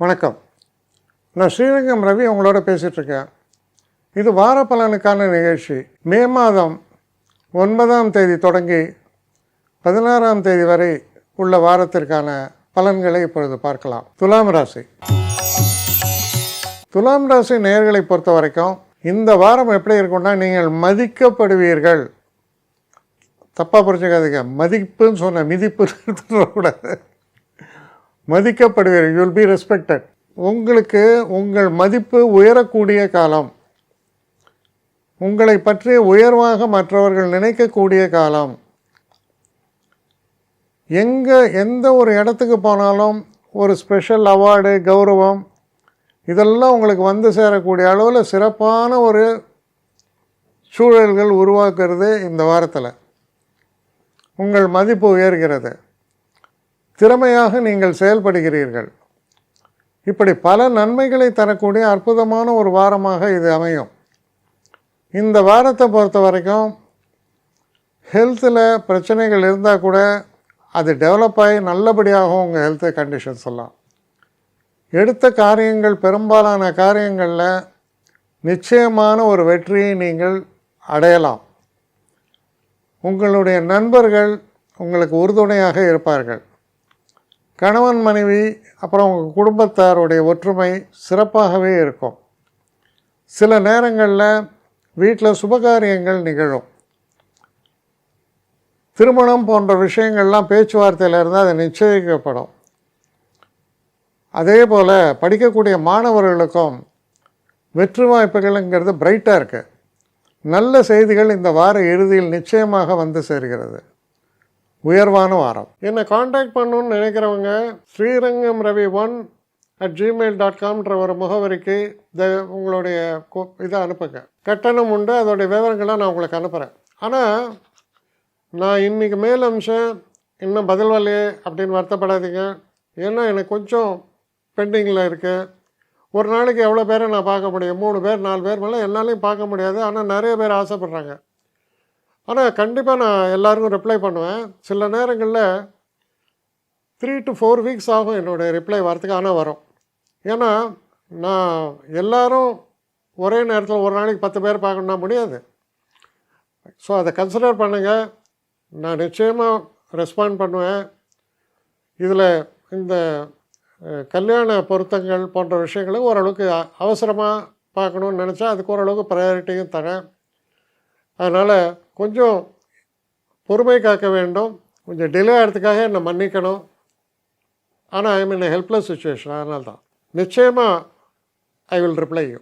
வணக்கம். நான் ஸ்ரீரங்கம் ரவி உங்களோட பேசிகிட்ருக்கேன். இது வார பலனுக்கான நிகழ்ச்சி. மே மாதம் 9ஆம் தேதி தொடங்கி 16ஆம் தேதி வரை உள்ள வாரத்திற்கான பலன்களை இப்பொழுது பார்க்கலாம். துலாம் ராசி. துலாம் ராசி நேயர்களை பொறுத்த வரைக்கும் இந்த வாரம் எப்படி இருக்கும்னா, நீங்கள் மதிக்கப்படுவீர்கள். தப்பாக புரிஞ்சுக்காதீங்க, மதிப்புன்னு சொன்ன மிதிப்பு கூடாது. மதிக்கப்படுவீர்கள். You will be respected. உங்களுக்கு உங்கள் மதிப்பு உயரக்கூடிய காலம். உங்களை பற்றி உயர்வாக மற்றவர்கள் நினைக்கக்கூடிய காலம். எந்த ஒரு இடத்துக்கு போனாலும் ஒரு ஸ்பெஷல் அவார்டு, கௌரவம் இதெல்லாம் உங்களுக்கு வந்து சேரக்கூடிய அளவில் சிறப்பான ஒரு சூழல்கள் உருவாக்குறது இந்த வாரத்தில். உங்கள் மதிப்பு உயர்கிறது. திறமையாக நீங்கள் செயல்படுகிறீர்கள். இப்படி பல நன்மைகளை தரக்கூடிய அற்புதமான ஒரு வாரமாக இது அமையும். இந்த வாரத்தை பொறுத்த வரைக்கும் ஹெல்த்தில் பிரச்சனைகள் இருந்தால் கூட அது டெவலப் ஆகி நல்லபடியாகவும் உங்கள் ஹெல்த் கண்டிஷன்ஸ் எல்லாம். எடுத்த காரியங்கள், பெரும்பாலான காரியங்களில் நிச்சயமான ஒரு வெற்றியை நீங்கள் அடையலாம். உங்களுடைய நண்பர்கள் உங்களுக்கு உறுதுணையாக இருப்பார்கள். கணவன் மனைவி அப்புறம் உங்கள் குடும்பத்தாருடைய ஒற்றுமை சிறப்பாகவே இருக்கும். சில நேரங்களில் வீட்டில் சுபகாரியங்கள் நிகழும். திருமணம் போன்ற விஷயங்கள்லாம் பேச்சுவார்த்தையில் இருந்தால் அது நிச்சயிக்கப்படும். அதே போல் படிக்கக்கூடிய மாணவர்களுக்கும் வெற்றி வாய்ப்புகள்ங்கிறது பிரைட்டாக இருக்குது. நல்ல செய்திகள் இந்த வார இறுதியில் நிச்சயமாக வந்து சேர்கிறது. உயர்வான வாரம். என்னை காண்டாக்ட் பண்ணணுன்னு நினைக்கிறவங்க ஸ்ரீரங்கம் ரவி 1@gmail.com ஒரு முகவரிக்கு உங்களுடைய இதை அனுப்புங்க. கட்டணம் உண்டு, அதோடைய விவரங்களை நான் உங்களுக்கு அனுப்புகிறேன். ஆனால் நான் இன்றைக்கி மேல் அம்சம் இன்னும் பதில் வரலையே அப்படின்னு வருத்தப்படாதீங்க. ஏன்னா எனக்கு கொஞ்சம் பெண்டிங்கில் இருக்குது. ஒரு நாளைக்கு எவ்வளோ பேரை நான் பார்க்க முடியும்? 3 பேர் 4 பேர் மேலே என்னாலையும் பார்க்க முடியாது. ஆனால் நிறைய பேர் ஆசைப்பட்றாங்க. ஆனால் கண்டிப்பாக நான் எல்லாருக்கும் ரிப்ளை பண்ணுவேன். சில நேரங்களில் 3 to 4 வீக்ஸ் ஆகும் என்னுடைய ரிப்ளை வரத்துக்கு. ஆனால் வரும். ஏன்னா நான் எல்லோரும் ஒரே நேரத்தில் ஒரு நாளைக்கு 10 பேர் பார்க்கணுன்னா முடியாது. ஸோ அதை கன்சிடர் பண்ணுங்கள். நான் நிச்சயமாக ரெஸ்பாண்ட் பண்ணுவேன். இதில் இந்த கல்யாண பொருத்தங்கள் போன்ற விஷயங்களை ஓரளவுக்கு அவசரமாக பார்க்கணுன்னு நினச்சா அதுக்கு ஓரளவுக்கு ப்ரையாரிட்டியும் தரேன். அதனால் கொஞ்சம் பொறுமை காக்க வேண்டும். கொஞ்சம் டிலே ஆகிறதுக்காக என்னை மன்னிக்கணும். ஆனால் ஐ மீன் ஹெல்ப்லெஸ் சுச்சுவேஷன். அதனால தான் நிச்சயமாக ஐ வில் ரிப்ளை யூ.